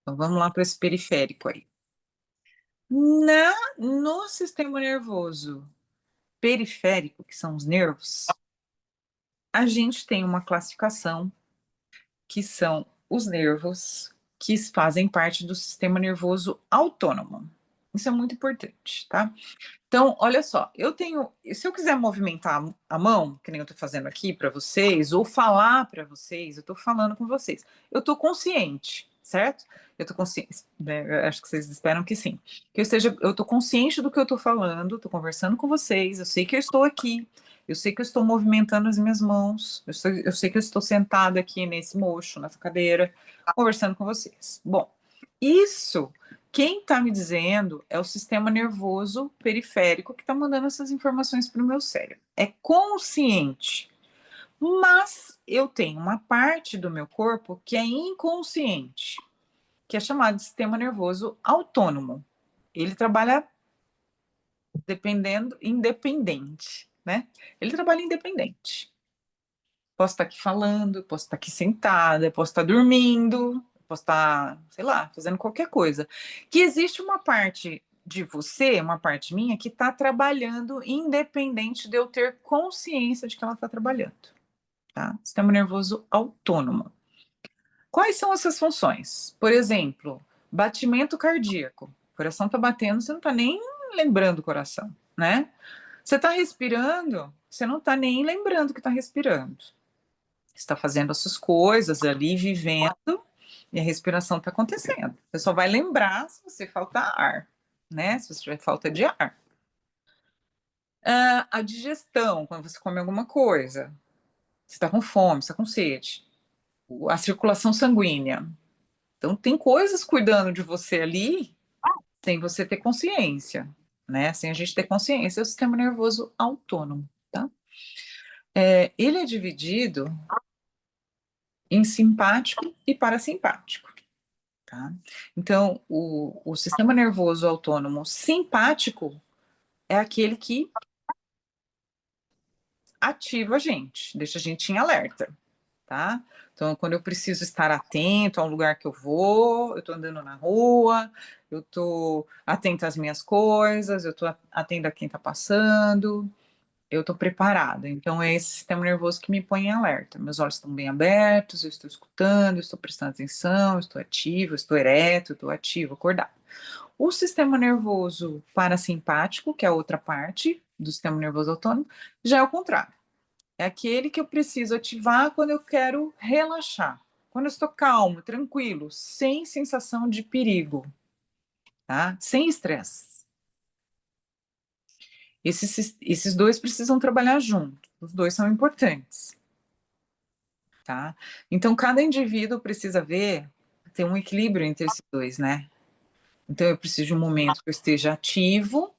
Então, vamos lá para esse periférico aí. No sistema nervoso periférico, que são os nervos, a gente tem uma classificação que são os nervos que fazem parte do sistema nervoso autônomo. Isso é muito importante, tá? Então, olha só, se eu quiser movimentar a mão, que nem eu estou fazendo aqui para vocês, ou falar para vocês, eu estou falando com vocês. Eu estou consciente, certo? Eu estou consciente, né? Eu acho que vocês esperam que sim. Eu estou consciente do que eu estou falando, estou conversando com vocês, eu sei que eu estou aqui, eu sei que eu estou movimentando as minhas mãos, eu sei que eu estou sentada aqui nesse mocho, nessa cadeira, conversando com vocês. Bom, isso quem está me dizendo é o sistema nervoso periférico que está mandando essas informações para o meu cérebro. É consciente. Mas eu tenho uma parte do meu corpo que é inconsciente, que é chamado de sistema nervoso autônomo. Ele trabalha independente, né? Ele trabalha independente. Posso estar aqui falando, posso estar aqui sentada, posso estar dormindo, posso estar, sei lá, fazendo qualquer coisa. Que existe uma parte de você, uma parte minha, que está trabalhando independente de eu ter consciência de que ela está trabalhando, tá? Sistema nervoso autônomo. Quais são essas funções? Por exemplo, batimento cardíaco. O coração está batendo, você não está nem lembrando o coração, né? Você está respirando, você não está nem lembrando que está respirando está fazendo as suas coisas ali, vivendo, e a respiração está acontecendo. Você só vai lembrar se você faltar ar, né? Se você tiver falta de ar. A digestão, quando você come alguma coisa, você está com fome, você está com sede. A circulação sanguínea. Então, tem coisas cuidando de você ali sem você ter consciência, né? Sem a gente ter consciência, é o sistema nervoso autônomo, tá? Ele é dividido em simpático e parasimpático. Tá? Então, o sistema nervoso autônomo simpático é aquele que ativa a gente, deixa a gente em alerta, tá? Então, quando eu preciso estar atento a um lugar que eu estou andando na rua, eu estou atento às minhas coisas, eu estou atento a quem está passando, eu estou preparada. Então, é esse sistema nervoso que me põe em alerta. Meus olhos estão bem abertos, eu estou escutando, eu estou prestando atenção, eu estou ativo, eu estou ereto, eu estou ativo, acordado. O sistema nervoso parasimpático, que é a outra parte do sistema nervoso autônomo, já é o contrário. É aquele que eu preciso ativar quando eu quero relaxar. Quando eu estou calmo, tranquilo, sem sensação de perigo, tá? Sem estresse. Esses dois precisam trabalhar juntos. Os dois são importantes, tá? Então, cada indivíduo precisa ver, ter um equilíbrio entre esses dois, né? Então, eu preciso de um momento que eu esteja ativo,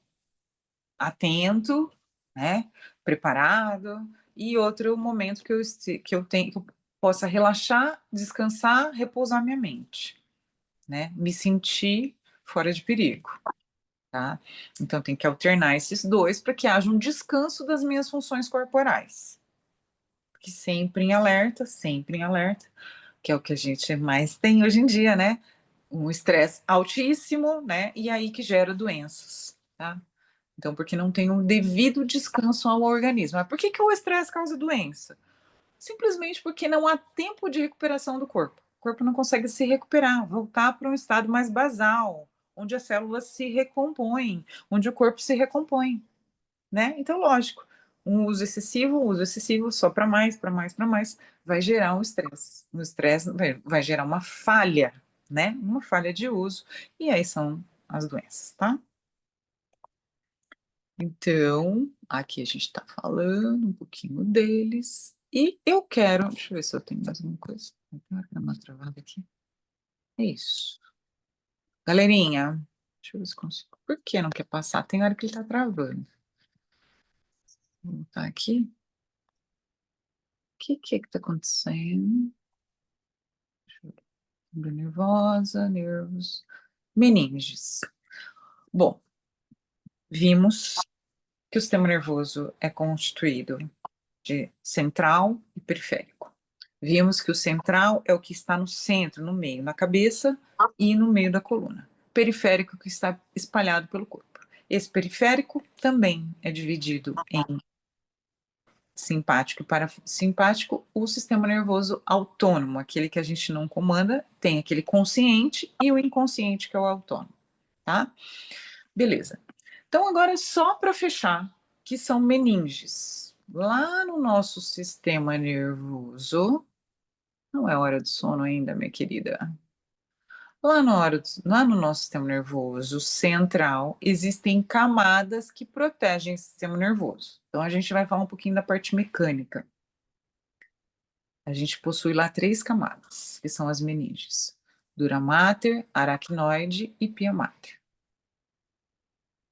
atento, né, preparado, e outro momento que eu possa relaxar, descansar, repousar minha mente, né, me sentir fora de perigo, tá? Então tem que alternar esses dois para que haja um descanso das minhas funções corporais. Porque sempre em alerta, que é o que a gente mais tem hoje em dia, né? Um estresse altíssimo, né? E aí que gera doenças, tá? Então, porque não tem um devido descanso ao organismo. Mas por que o estresse causa doença? Simplesmente porque não há tempo de recuperação do corpo. O corpo não consegue se recuperar, voltar para um estado mais basal, onde as células se recompõem, onde o corpo se recompõe, né? Então, lógico, um uso excessivo só para mais, vai gerar um estresse. O estresse vai gerar uma falha, né? Uma falha de uso, e aí são as doenças, tá? Então, aqui a gente está falando um pouquinho deles. E eu quero. Deixa eu ver se eu tenho mais alguma coisa. Dá uma travada aqui. É isso. Galerinha, deixa eu ver se consigo. Por que não quer passar? Tem hora que ele está travando. Vou voltar aqui. O que está acontecendo? Fibra nervosa, nervos. Meninges. Bom, vimos que o sistema nervoso é constituído de central e periférico. Vimos que o central é o que está no centro, no meio, na cabeça e no meio da coluna. Periférico que está espalhado pelo corpo. Esse periférico também é dividido em simpático e parasimpático. O sistema nervoso autônomo, aquele que a gente não comanda, tem aquele consciente e o inconsciente, que é o autônomo, tá? Beleza. Então, agora só para fechar, que são meninges. Lá no nosso sistema nervoso, não é hora de sono ainda, minha querida. Lá no nosso sistema nervoso central, existem camadas que protegem o sistema nervoso. Então, a gente vai falar um pouquinho da parte mecânica. A gente possui lá 3 camadas, que são as meninges: dura mater, aracnoide e pia mater.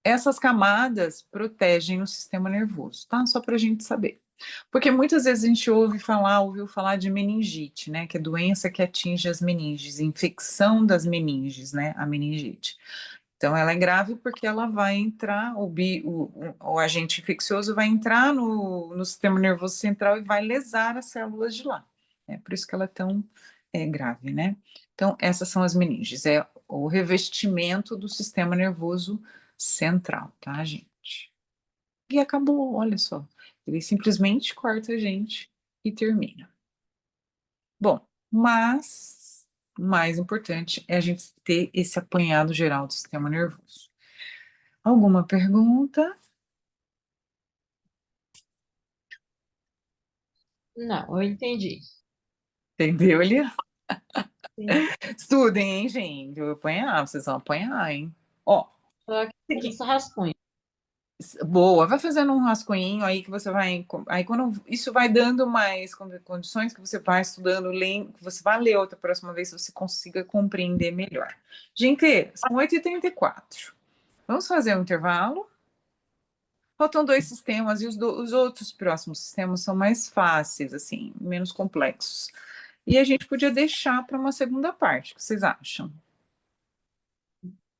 Essas camadas protegem o sistema nervoso, tá? Só para a gente saber. Porque muitas vezes a gente ouviu falar de meningite, né? Que é doença que atinge as meninges, infecção das meninges, né? A meningite. Então, ela é grave porque ela vai entrar, o agente infeccioso vai entrar no sistema nervoso central e vai lesar as células de lá. É por isso que ela é tão grave, né? Então, essas são as meninges, é o revestimento do sistema nervoso central, tá, gente? E acabou, olha só. Ele simplesmente corta a gente e termina. Bom, mas o mais importante é a gente ter esse apanhado geral do sistema nervoso. Alguma pergunta? Não, eu entendi. Entendeu, ali? Sim. Estudem, hein, gente? Eu vou apanhar, vocês vão apanhar, hein? Ó, Tô aqui fazendo essa rascunho. boa, vai fazendo um rascunhinho aí que você vai. Aí quando isso vai dando mais condições que você vai estudando, lendo, que você vai ler outra próxima vez, você consiga compreender melhor. Gente, são 8h34. Vamos fazer um intervalo? Faltam 2 sistemas e os outros próximos sistemas são mais fáceis, assim, menos complexos. E a gente podia deixar para uma segunda parte, o que vocês acham?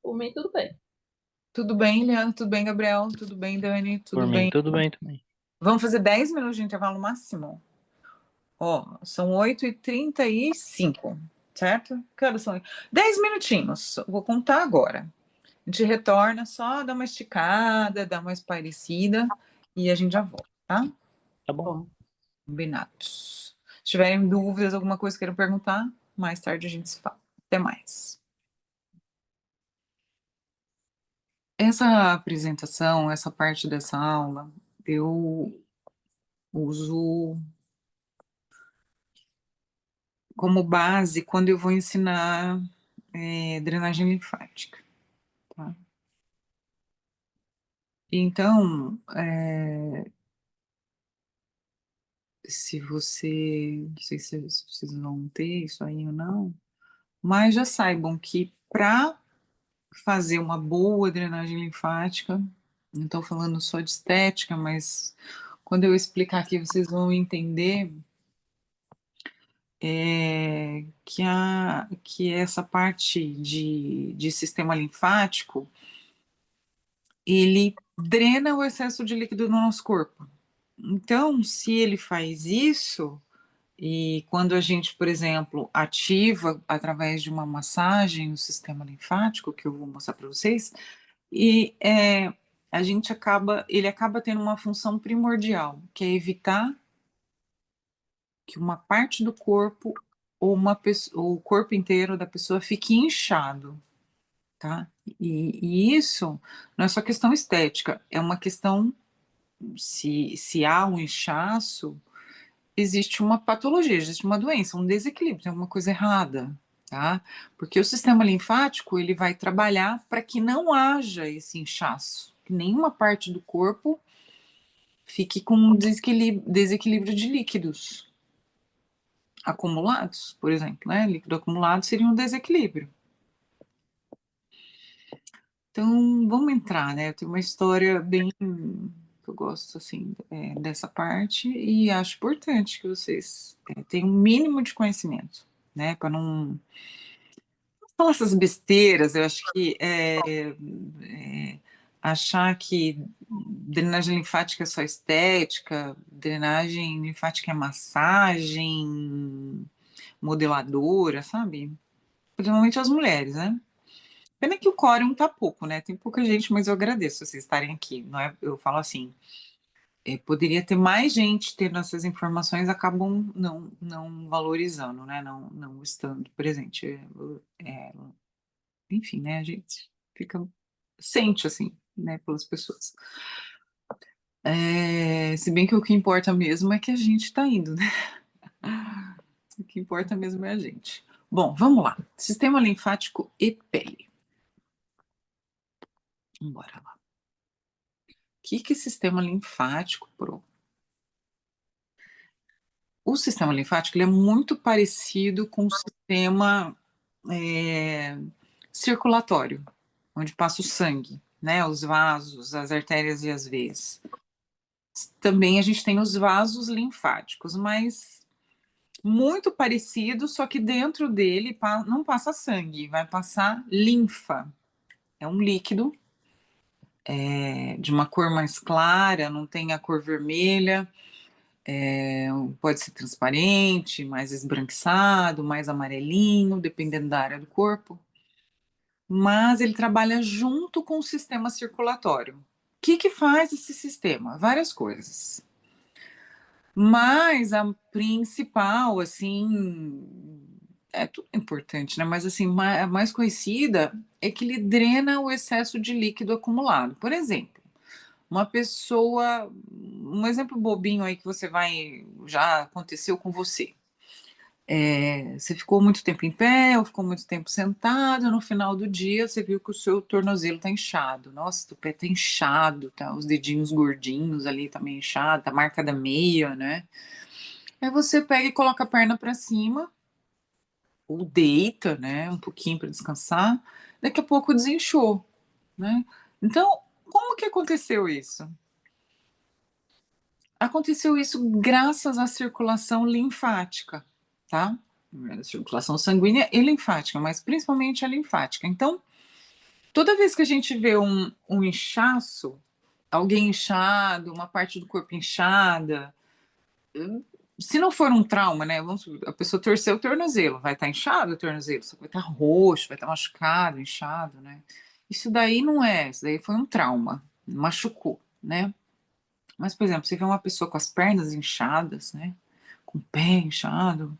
Por mim, tudo bem. Tudo bem, Leandro? Tudo bem, Gabriel? Tudo bem, Dani? Por Tudo mim, bem? tudo bem também. Vamos fazer 10 minutos de intervalo máximo? Ó, são 8h35, certo? Que horas são? 10 minutinhos. Vou contar agora. A gente retorna, só dá uma esticada, dá uma espairecida e a gente já volta, tá? Tá bom. Bom, Combinados. Se tiverem dúvidas, alguma coisa que queiram perguntar, mais tarde a gente se fala. Até mais. Essa apresentação, essa parte dessa aula, eu uso como base quando eu vou ensinar drenagem linfática, tá? Então, se você, não sei se vocês vão ter isso aí ou não, mas já saibam que para fazer uma boa drenagem linfática, não estou falando só de estética, mas quando eu explicar aqui vocês vão entender que essa parte de sistema linfático, ele drena o excesso de líquido no nosso corpo. Então, se ele faz isso, e quando a gente, por exemplo, ativa através de uma massagem o sistema linfático, que eu vou mostrar para vocês, e ele acaba tendo uma função primordial, que é evitar que uma parte do corpo ou o corpo inteiro da pessoa fique inchado, tá? E isso não é só questão estética, é uma questão, se há um inchaço, existe uma patologia, existe uma doença, um desequilíbrio, tem alguma coisa errada, tá? Porque o sistema linfático, ele vai trabalhar para que não haja esse inchaço, que nenhuma parte do corpo fique com um desequilíbrio de líquidos acumulados, por exemplo, né? Líquido acumulado seria um desequilíbrio. Então, vamos entrar, né? Eu tenho uma história bem que eu gosto, assim, dessa parte e acho importante que vocês tenham um mínimo de conhecimento, né? Para não falar essas besteiras. Eu acho que achar que drenagem linfática é só estética, drenagem linfática é massagem, modeladora, sabe? Principalmente as mulheres, né? Pena que o quórum tá pouco, né? Tem pouca gente, mas eu agradeço vocês estarem aqui. Não é, eu falo assim, poderia ter mais gente tendo essas informações, acabam não valorizando, né? Não estando presente. Enfim, né? A gente fica sente assim, né? Pelas pessoas. Se bem que o que importa mesmo é que a gente está indo, né? O que importa mesmo é a gente. Bom, vamos lá. Sistema linfático e pele. Bora lá. O que é sistema linfático, Pro? O sistema linfático ele é muito parecido com o sistema é, circulatório, onde passa o sangue, né? Os vasos, as artérias e as veias. Também a gente tem os vasos linfáticos, mas muito parecido, só que dentro dele não passa sangue, vai passar linfa. É um líquido de uma cor mais clara, não tem a cor vermelha, pode ser transparente, mais esbranquiçado, mais amarelinho, dependendo da área do corpo. Mas ele trabalha junto com o sistema circulatório. O que faz esse sistema? Várias coisas. Mas a principal, assim, é tudo importante, né? Mas assim, a mais conhecida é que ele drena o excesso de líquido acumulado. Por exemplo, uma pessoa, um exemplo bobinho aí que você vai, já aconteceu com você. Você ficou muito tempo em pé ou ficou muito tempo sentado, no final do dia você viu que o seu tornozelo tá inchado. Nossa, o pé tá inchado, tá? Os dedinhos gordinhos ali tá meio inchado, tá marca da meia, né? Aí você pega e coloca a perna para cima, ou deita, né, um pouquinho para descansar. Daqui a pouco desinchou, né? Então, como que aconteceu isso? Aconteceu isso graças à circulação linfática, tá? A circulação sanguínea e linfática, mas principalmente a linfática. Então, toda vez que a gente vê um inchaço, alguém inchado, uma parte do corpo inchada, se não for um trauma, né? A pessoa torceu o tornozelo, vai estar inchado o tornozelo, só vai estar roxo, vai estar machucado, inchado, né? Isso daí não é, isso daí foi um trauma, machucou, né? Mas, por exemplo, você vê uma pessoa com as pernas inchadas, né? Com o pé inchado,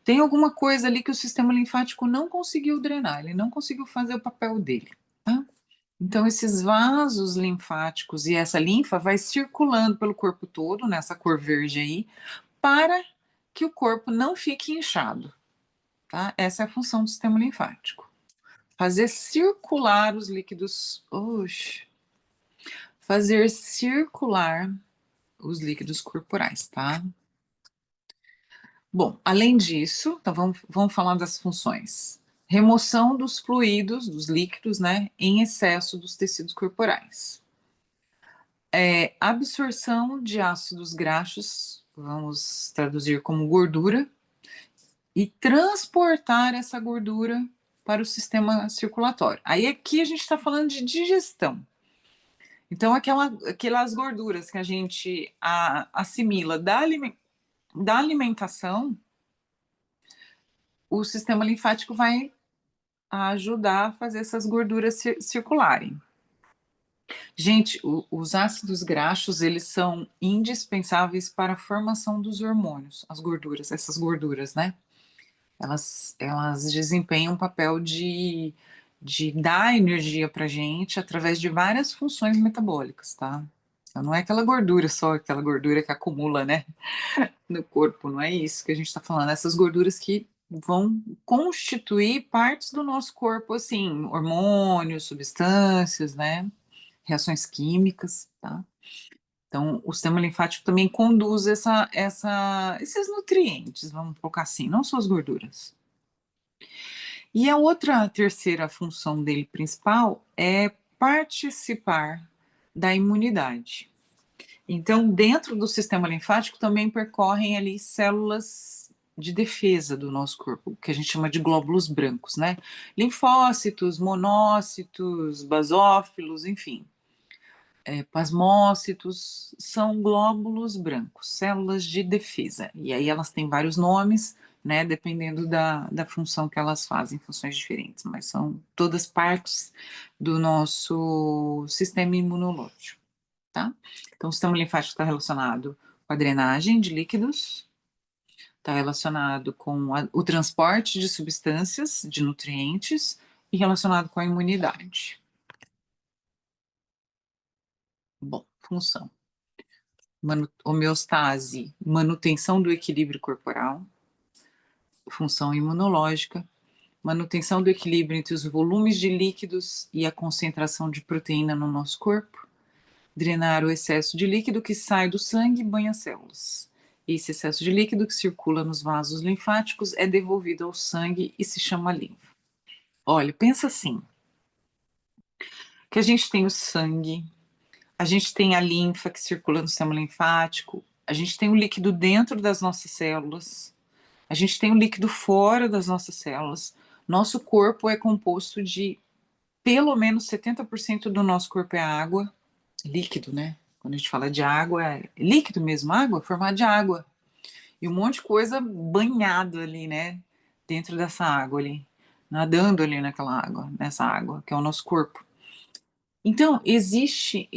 tem alguma coisa ali que o sistema linfático não conseguiu drenar, ele não conseguiu fazer o papel dele, tá? Então, esses vasos linfáticos e essa linfa vai circulando pelo corpo todo, nessa cor verde aí, para que o corpo não fique inchado, tá? Essa é a função do sistema linfático. Fazer circular os líquidos, fazer circular os líquidos corporais, tá? Bom, além disso, então vamos falar das funções. Remoção dos fluidos, dos líquidos, né, em excesso dos tecidos corporais. Absorção de ácidos graxos, vamos traduzir como gordura, e transportar essa gordura para o sistema circulatório. Aí aqui a gente está falando de digestão. Então, aquelas gorduras que a gente assimila da alimentação, o sistema linfático vai ajudar a fazer essas gorduras circularem. Gente, os ácidos graxos, eles são indispensáveis para a formação dos hormônios, as gorduras, essas gorduras, né? Elas desempenham um papel de dar energia para a gente através de várias funções metabólicas, tá? Então, não é aquela gordura só, aquela gordura que acumula, né, no corpo, não é isso que a gente está falando. Essas gorduras que vão constituir partes do nosso corpo, assim, hormônios, substâncias, né, reações químicas, tá? Então, o sistema linfático também conduz esses nutrientes, vamos colocar assim, não só as gorduras. E a terceira função dele principal é participar da imunidade. Então, dentro do sistema linfático também percorrem ali células de defesa do nosso corpo, que a gente chama de glóbulos brancos, né? Linfócitos, monócitos, basófilos, enfim. Plasmócitos são glóbulos brancos, células de defesa. E aí elas têm vários nomes, né, dependendo da função que elas fazem, funções diferentes, mas são todas partes do nosso sistema imunológico, tá? Então, o sistema linfático está relacionado com a drenagem de líquidos, está relacionado com o transporte de substâncias, de nutrientes, e relacionado com a imunidade. Bom, função. Homeostase, manutenção do equilíbrio corporal, função imunológica, manutenção do equilíbrio entre os volumes de líquidos e a concentração de proteína no nosso corpo, drenar o excesso de líquido que sai do sangue e banha as células. Esse excesso de líquido que circula nos vasos linfáticos é devolvido ao sangue e se chama linfa. Olha, pensa assim, que a gente tem o sangue, a gente tem a linfa que circula no sistema linfático, a gente tem o líquido dentro das nossas células, a gente tem o líquido fora das nossas células. Nosso corpo é composto de pelo menos 70% do nosso corpo é água, líquido, né? Quando a gente fala de água, é líquido mesmo, água, formado de água. E um monte de coisa banhado ali, né? Dentro dessa água ali, nadando ali naquela água, nessa água, que é o nosso corpo. Então, existem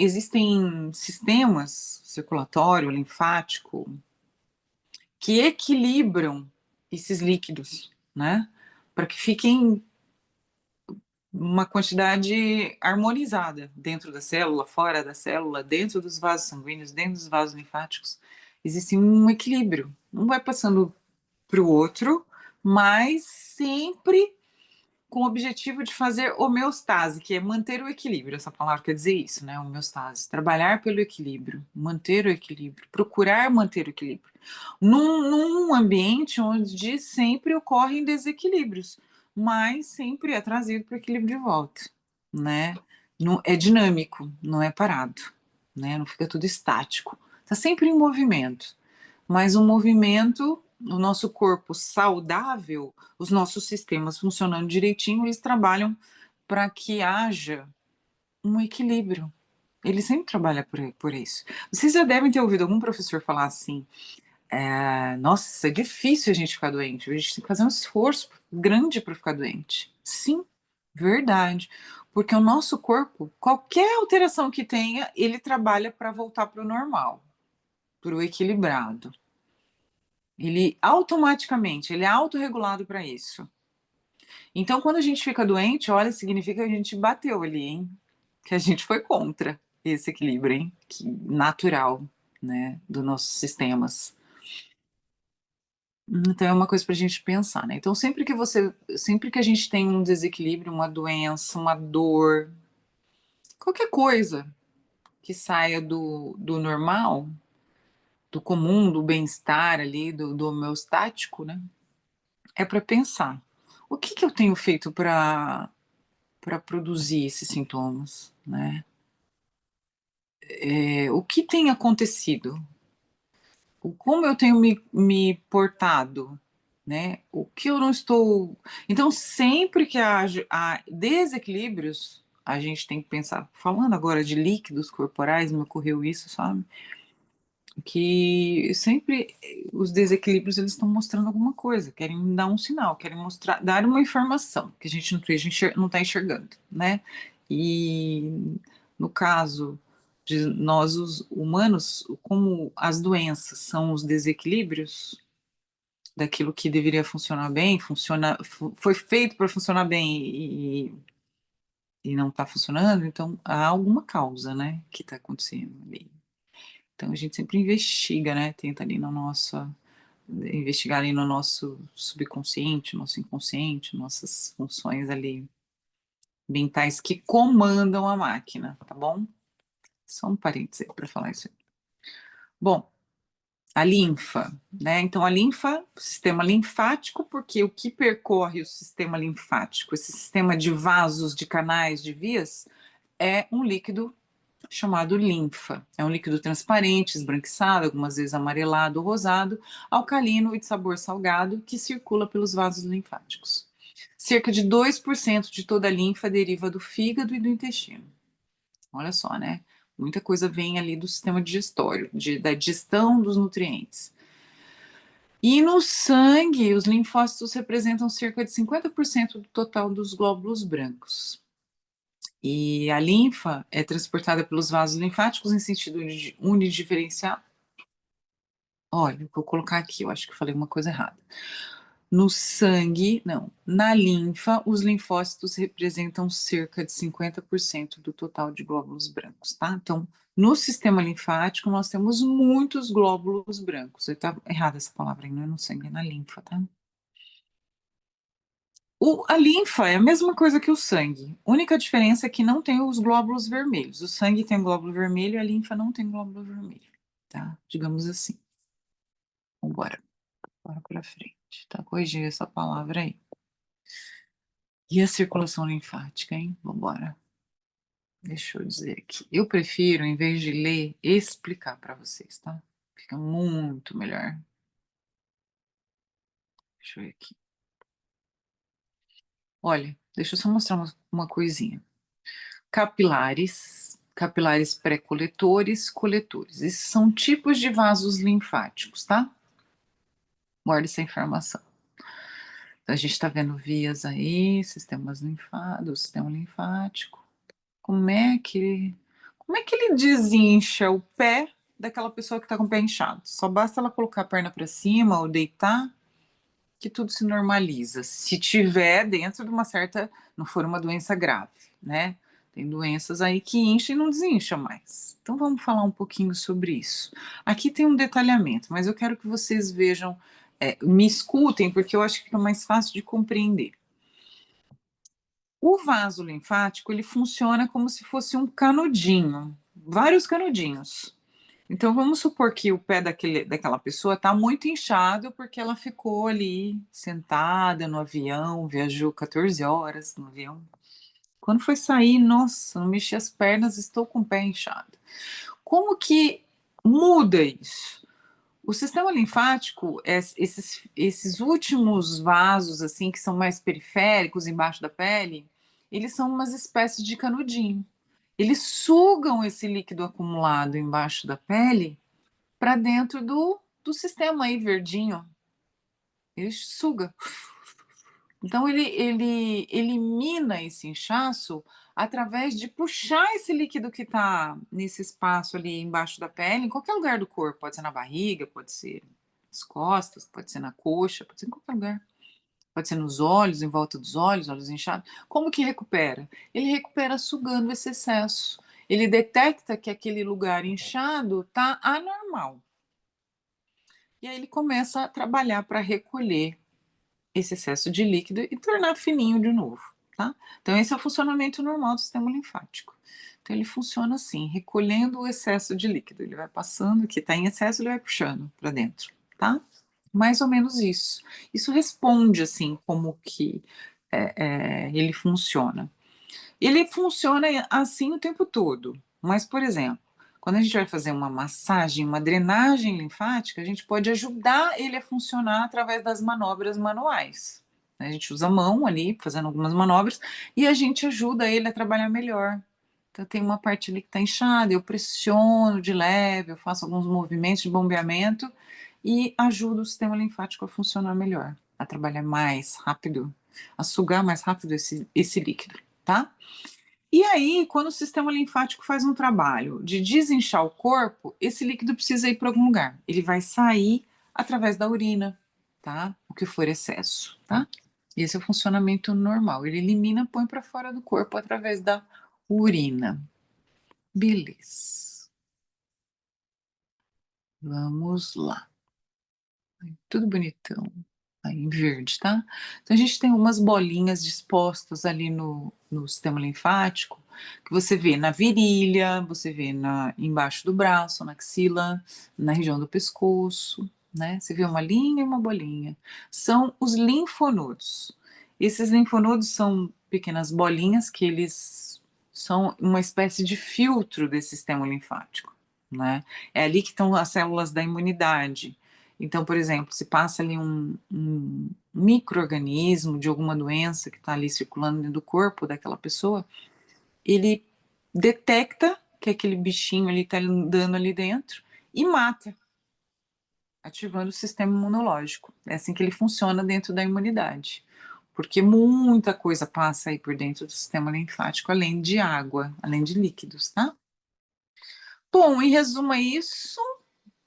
sistemas circulatório, linfático, que equilibram esses líquidos, né? Para que fiquem uma quantidade harmonizada dentro da célula, fora da célula, dentro dos vasos sanguíneos, dentro dos vasos linfáticos. Existe um equilíbrio. Um vai passando para o outro, mas sempre com o objetivo de fazer homeostase, que é manter o equilíbrio. Essa palavra quer dizer isso, né? Homeostase. Trabalhar pelo equilíbrio, manter o equilíbrio, procurar manter o equilíbrio. Num ambiente onde sempre ocorrem desequilíbrios, mas sempre é trazido para o equilíbrio de volta, né? Não, é dinâmico, não é parado, né? Não fica tudo estático. Está sempre em movimento, mas um movimento, o nosso corpo saudável, os nossos sistemas funcionando direitinho, eles trabalham para que haja um equilíbrio. Ele sempre trabalha por isso. Vocês já devem ter ouvido algum professor falar assim: nossa, é difícil a gente ficar doente, a gente tem que fazer um esforço grande para ficar doente. Sim, verdade. Porque o nosso corpo, qualquer alteração que tenha, ele trabalha para voltar para o normal, para o equilibrado. Ele automaticamente, ele é autorregulado para isso. Então, quando a gente fica doente, olha, significa que a gente bateu ali, hein? Que a gente foi contra esse equilíbrio, hein? Natural, né? Dos nossos sistemas. Então, é uma coisa para a gente pensar, né? Então, sempre que a gente tem um desequilíbrio, uma doença, uma dor, qualquer coisa que saia do normal, do comum, do bem-estar ali, do homeostático, né? É para pensar. O que eu tenho feito para produzir esses sintomas, né? O que tem acontecido? Como eu tenho me portado, né? O que eu não estou. Então, sempre que há desequilíbrios, a gente tem que pensar. Falando agora de líquidos corporais, me ocorreu isso, sabe? Que sempre os desequilíbrios eles estão mostrando alguma coisa, querem dar um sinal, querem mostrar, dar uma informação que a gente não está enxergando, né? E no caso de nós, os humanos, como as doenças são os desequilíbrios daquilo que deveria funcionar bem, foi feito para funcionar bem e não está funcionando, então há alguma causa, né, que está acontecendo ali. Então a gente sempre investiga, né? Tenta ali no nosso, investigar ali no nosso subconsciente, nosso inconsciente, nossas funções ali mentais que comandam a máquina, tá bom? Só um parênteses para falar isso aí. Bom, a linfa, né? Então a linfa, sistema linfático, porque o que percorre o sistema linfático, esse sistema de vasos, de canais, de vias, é um líquido chamado linfa. É um líquido transparente, esbranquiçado, algumas vezes amarelado ou rosado, alcalino e de sabor salgado, que circula pelos vasos linfáticos. Cerca de 2% de toda a linfa deriva do fígado e do intestino. Olha só, né? Muita coisa vem ali do sistema digestório, da digestão dos nutrientes. E no sangue, os linfócitos representam cerca de 50% do total dos glóbulos brancos. E a linfa é transportada pelos vasos linfáticos em sentido unidiferencial. Olha, vou colocar aqui, eu acho que eu falei uma coisa errada. No sangue, não, na linfa, os linfócitos representam cerca de 50% do total de glóbulos brancos, tá? Então, no sistema linfático, nós temos muitos glóbulos brancos. Tá errada essa palavra aí, não é no sangue, é na linfa, tá? A linfa é a mesma coisa que o sangue. A única diferença é que não tem os glóbulos vermelhos. O sangue tem glóbulo vermelho e a linfa não tem glóbulo vermelho, tá? Digamos assim. Vambora. Bora pra frente, tá? Corrigir essa palavra aí. E a circulação linfática, hein? Vambora. Deixa eu dizer aqui. Eu prefiro, em vez de ler, explicar para vocês, tá? Fica muito melhor. Deixa eu ver aqui. Olha, deixa eu só mostrar uma coisinha. Capilares pré-coletores, coletores. Esses são tipos de vasos linfáticos, tá? Guarda essa informação. Então, a gente está vendo vias aí, sistemas linfáticos, sistema linfático. Como é que ele desincha o pé daquela pessoa que está com o pé inchado? Só basta ela colocar a perna para cima ou deitar que tudo se normaliza. Se tiver dentro de uma certa, não for uma doença grave, né? Tem doenças aí que incha e não desincha mais. Então vamos falar um pouquinho sobre isso. Aqui tem um detalhamento, mas eu quero que vocês vejam, me escutem, porque eu acho que fica mais fácil de compreender. O vaso linfático, ele funciona como se fosse um canudinho, vários canudinhos. Então vamos supor que o pé daquela pessoa está muito inchado porque ela ficou ali sentada no avião, viajou 14 horas no avião. Quando foi sair, nossa, não mexi as pernas, estou com o pé inchado. Como que muda isso? O sistema linfático, esses últimos vasos assim que são mais periféricos embaixo da pele, eles são umas espécies de canudinho. Eles sugam esse líquido acumulado embaixo da pele para dentro do sistema aí verdinho. Ele suga. Então ele elimina esse inchaço através de puxar esse líquido que está nesse espaço ali embaixo da pele, em qualquer lugar do corpo. Pode ser na barriga, pode ser nas costas, pode ser na coxa, pode ser em qualquer lugar. Pode ser nos olhos, em volta dos olhos inchados. Como que recupera? Ele recupera sugando esse excesso. Ele detecta que aquele lugar inchado está anormal. E aí ele começa a trabalhar para recolher esse excesso de líquido e tornar fininho de novo, tá? Então esse é o funcionamento normal do sistema linfático. Então ele funciona assim, recolhendo o excesso de líquido. Ele vai passando, que está em excesso, ele vai puxando para dentro, tá? Mais ou menos isso. Isso responde assim como que ele funciona. Ele funciona assim o tempo todo. Mas, por exemplo, quando a gente vai fazer uma massagem, uma drenagem linfática, a gente pode ajudar ele a funcionar através das manobras manuais. A gente usa a mão ali, fazendo algumas manobras, e a gente ajuda ele a trabalhar melhor. Então, tem uma parte ali que está inchada, eu pressiono de leve, eu faço alguns movimentos de bombeamento e ajudo o sistema linfático a funcionar melhor, a trabalhar mais rápido, a sugar mais rápido esse líquido, tá? E aí, quando o sistema linfático faz um trabalho de desinchar o corpo, esse líquido precisa ir para algum lugar. Ele vai sair através da urina, tá? O que for excesso, tá? Esse é o funcionamento normal. Ele elimina, põe para fora do corpo através da urina. Beleza. Vamos lá. Tudo bonitão. Aí em verde, tá? Então a gente tem umas bolinhas dispostas ali no sistema linfático, que você vê na virilha, você vê embaixo do braço, na axila, na região do pescoço, né? Você vê uma linha e uma bolinha. São os linfonodos. Esses linfonodos são pequenas bolinhas que eles são uma espécie de filtro desse sistema linfático, né? É ali que estão as células da imunidade. Então, por exemplo, se passa ali um micro-organismo de alguma doença que está ali circulando dentro do corpo daquela pessoa, ele detecta que aquele bichinho ali está andando ali dentro, e mata, ativando o sistema imunológico. É assim que ele funciona dentro da imunidade. Porque muita coisa passa aí por dentro do sistema linfático, além de água, além de líquidos, tá? Bom, em resumo é isso.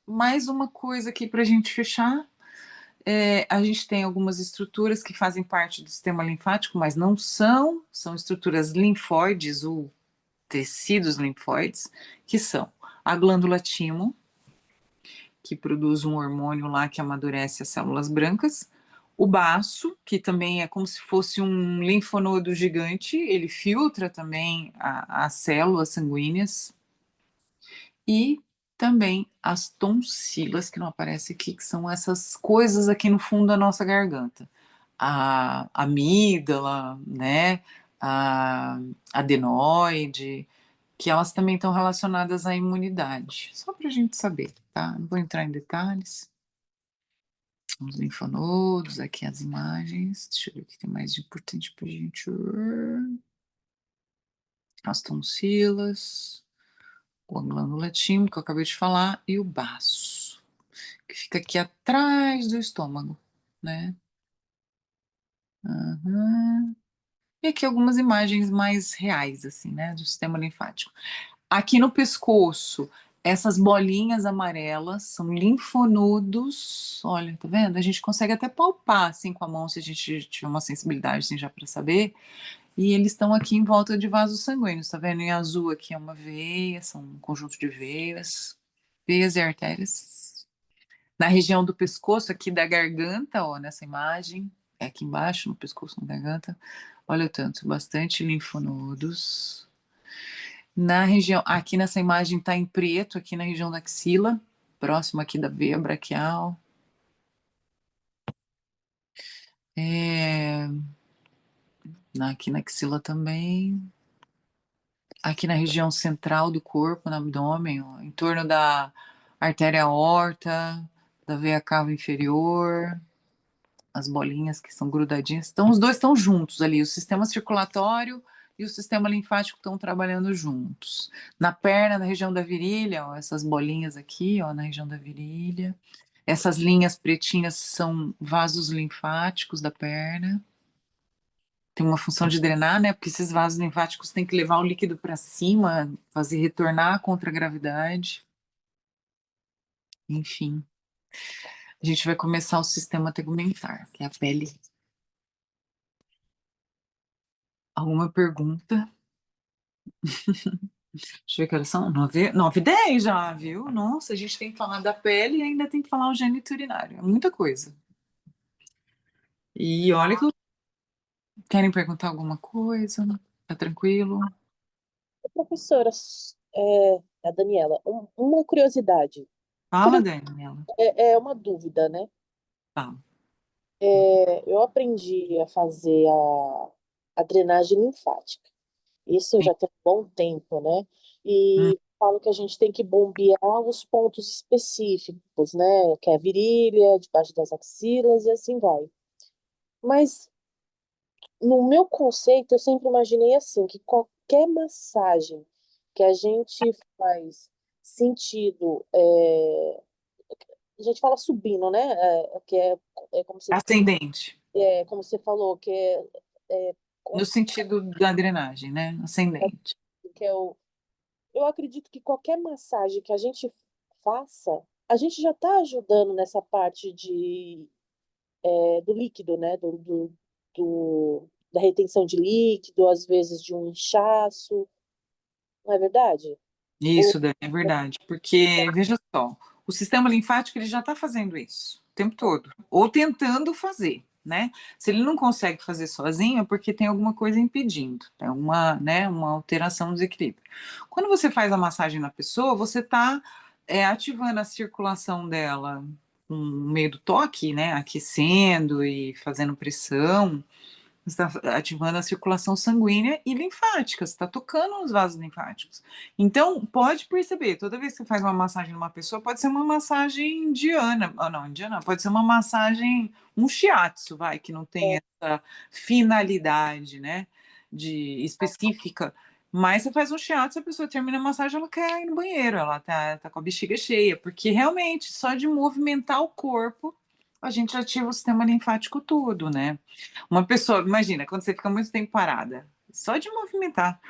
Mais uma coisa aqui para a gente fechar. A gente tem algumas estruturas que fazem parte do sistema linfático, mas não são estruturas linfóides ou tecidos linfóides, que são a glândula timo, que produz um hormônio lá que amadurece as células brancas, o baço, que também é como se fosse um linfonodo gigante, ele filtra também as células sanguíneas, e também as tonsilas, que não aparece aqui, que são essas coisas aqui no fundo da nossa garganta. A amígdala, né? A adenoide, que elas também estão relacionadas à imunidade. Só para a gente saber, tá? Não vou entrar em detalhes. Os linfonodos, aqui as imagens. Deixa eu ver o que tem mais de importante para a gente. As tonsilas, a glândula timo, que eu acabei de falar, e o baço, que fica aqui atrás do estômago, né? Uhum. E aqui algumas imagens mais reais, assim, né, do sistema linfático. Aqui no pescoço, essas bolinhas amarelas são linfonodos. Olha, tá vendo? A gente consegue até palpar assim com a mão se a gente tiver uma sensibilidade assim, já para saber. E eles estão aqui em volta de vasos sanguíneos, tá vendo? Em azul aqui é uma veia, são um conjunto de veias e artérias. Na região do pescoço, aqui da garganta, ó, nessa imagem, é aqui embaixo, no pescoço, na garganta. Olha o tanto, bastante linfonodos. Na região, aqui nessa imagem está em preto, aqui na região da axila, próximo aqui da veia braquial. É, aqui na axila também. Aqui na região central do corpo, no abdômen, ó, em torno da artéria aorta, da veia cava inferior, as bolinhas que são grudadinhas. Então, os dois estão juntos ali, o sistema circulatório e o sistema linfático estão trabalhando juntos. Na perna, na região da virilha, ó, essas bolinhas aqui, ó, na região da virilha. Essas linhas pretinhas são vasos linfáticos da perna. Tem uma função de drenar, né? Porque esses vasos linfáticos têm que levar o líquido para cima, fazer retornar contra a gravidade. Enfim, a gente vai começar o sistema tegumentar, que é a pele. Alguma pergunta? Deixa eu ver que horas são 9h10 já, viu? Nossa, a gente tem que falar da pele e ainda tem que falar o gênito urinário. É muita coisa. E olha que querem perguntar alguma coisa? Tá tranquilo? Professora, a Daniela, uma curiosidade, Fala, Daniela. é uma dúvida, né? Fala. Eu aprendi a fazer a drenagem linfática. Isso Sim. já tem um bom tempo, né? Hum, E falo que a gente tem que bombear os pontos específicos, né? Que é a virilha, debaixo das axilas e assim vai. Mas no meu conceito, eu sempre imaginei assim, que qualquer massagem que a gente faz sentido, a gente fala subindo, né? É como você, Ascendente. como você falou, é, No sentido da drenagem, né? Ascendente. que é o, eu acredito que qualquer massagem que a gente faça, a gente já está ajudando nessa parte do líquido, né? Da retenção de líquido, às vezes de um inchaço, não é verdade? Ou, Isso, Dani, é verdade. Porque, veja só, o sistema linfático ele já está fazendo isso o tempo todo, ou tentando fazer, né? Se ele não consegue fazer sozinho, é porque tem alguma coisa impedindo, tem uma, né, uma alteração, um desequilíbrio. Quando você faz a massagem na pessoa, você está ativando a circulação dela com o meio do toque, né? Aquecendo e fazendo pressão. Você está ativando a circulação sanguínea e linfática, você está tocando os vasos linfáticos. Então, pode perceber, toda vez que você faz uma massagem numa pessoa, pode ser uma massagem indiana, ou não, indiana, pode ser uma massagem, um shiatsu, vai, que não tem essa finalidade, né, específica Mas você faz um shiatsu, a pessoa termina a massagem, ela quer ir no banheiro, ela tá com a bexiga cheia, porque realmente, só de movimentar o corpo, a gente ativa o sistema linfático todo, né? Uma pessoa, imagina, quando você fica muito tempo parada, só de movimentar,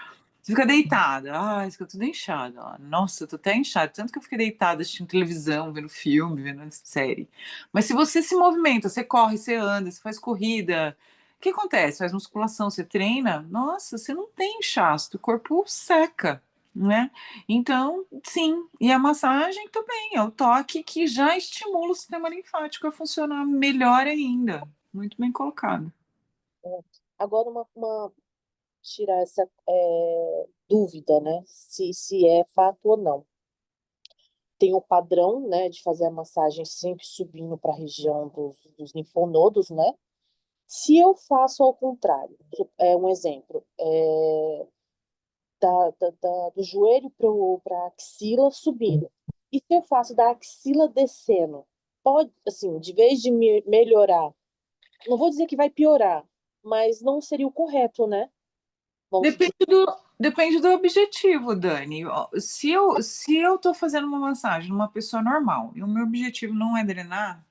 você fica deitada, ai, fica tudo inchado, ó. Nossa, eu tô até inchada, tanto que eu fiquei deitada assistindo televisão, vendo filme, vendo série. Mas se você se movimenta, você corre, você anda, você faz corrida, o que acontece? Faz musculação, você treina, nossa, você não tem inchaço, o corpo seca, né? Então, sim, e a massagem também, é o toque que já estimula o sistema linfático a funcionar melhor ainda. Muito bem colocado. É. Agora, tirar essa dúvida, né? Se é fato ou não. Tem o padrão, né, de fazer a massagem sempre subindo para a região dos linfonodos, né? Se eu faço ao contrário, um exemplo, do joelho para a axila subindo, e se eu faço da axila descendo, pode, assim, de vez de melhorar, não vou dizer que vai piorar, mas não seria o correto, né? Vamos dizer. Depende do objetivo, Dani. Ó, se eu tô fazendo uma massagem numa pessoa normal e o meu objetivo não é drenar,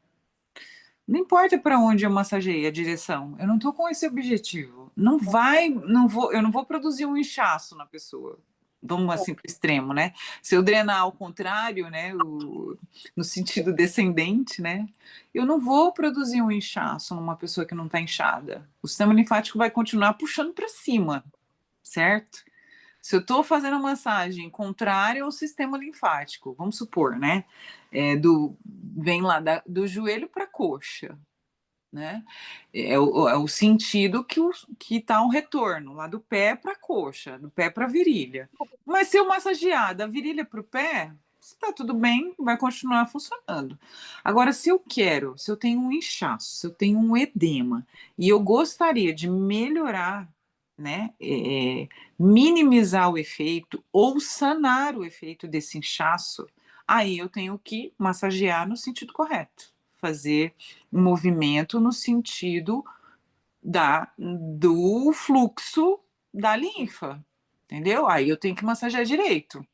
não importa para onde eu massageei a direção, eu não tô com esse objetivo. Eu não vou produzir um inchaço na pessoa. Vamos assim para o extremo, né? Se eu drenar ao contrário, né, no sentido descendente, né, eu não vou produzir um inchaço numa pessoa que não está inchada. O sistema linfático vai continuar puxando para cima, certo? Se eu estou fazendo massagem contrária ao sistema linfático, vamos supor, né? Vem lá do joelho para a coxa, né? É o sentido que está um retorno, lá do pé para a coxa, do pé para a virilha. Mas se eu massagear da virilha para o pé, se está tudo bem, vai continuar funcionando. Agora, se eu tenho um inchaço, se eu tenho um edema, e eu gostaria de melhorar, né? Minimizar o efeito ou sanar o efeito desse inchaço, aí eu tenho que massagear no sentido correto, fazer um movimento no sentido do fluxo da linfa, entendeu? Aí eu tenho que massagear direito.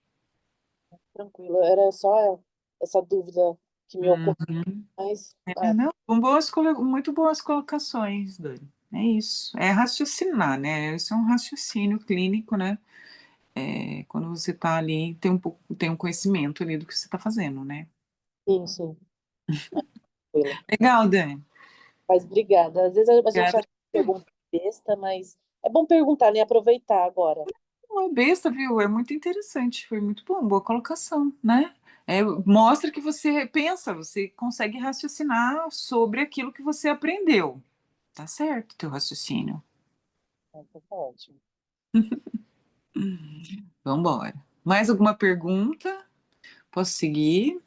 Tranquilo, era só essa dúvida que me ocorreu, Uhum. mas Não, muito boas colocações, Dani. É isso. É raciocinar, né? Isso é um raciocínio clínico, né? Quando você está ali, tem um conhecimento ali do que você está fazendo, né? sim, sim, tranquilo. Legal, Dani. Mas obrigada. Às vezes a gente Obrigada. acha que pergunta besta, mas é bom perguntar, né? Aproveitar agora. Não é besta, viu? É muito interessante. Foi muito bom, boa colocação, né? Mostra que você pensa, você consegue raciocinar sobre aquilo que você aprendeu. Tá certo, teu raciocínio. Então, tá ótimo. Vamos embora. Mais alguma pergunta? Posso seguir?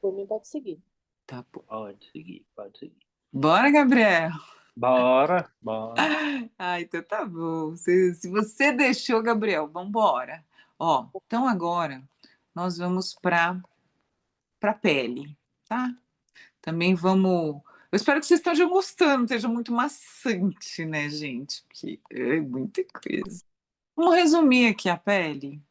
Por mim, pode seguir. Tá bom. Pode seguir, pode seguir. Bora, Gabriel. Bora, bora. Ah, então tá bom. Se você deixou, Gabriel, vamos embora. Ó, então agora nós vamos para pele, tá? Também vamos. Eu espero que vocês estejam gostando, esteja muito maçante, né, gente? Porque é muita coisa. Vamos resumir aqui a pele.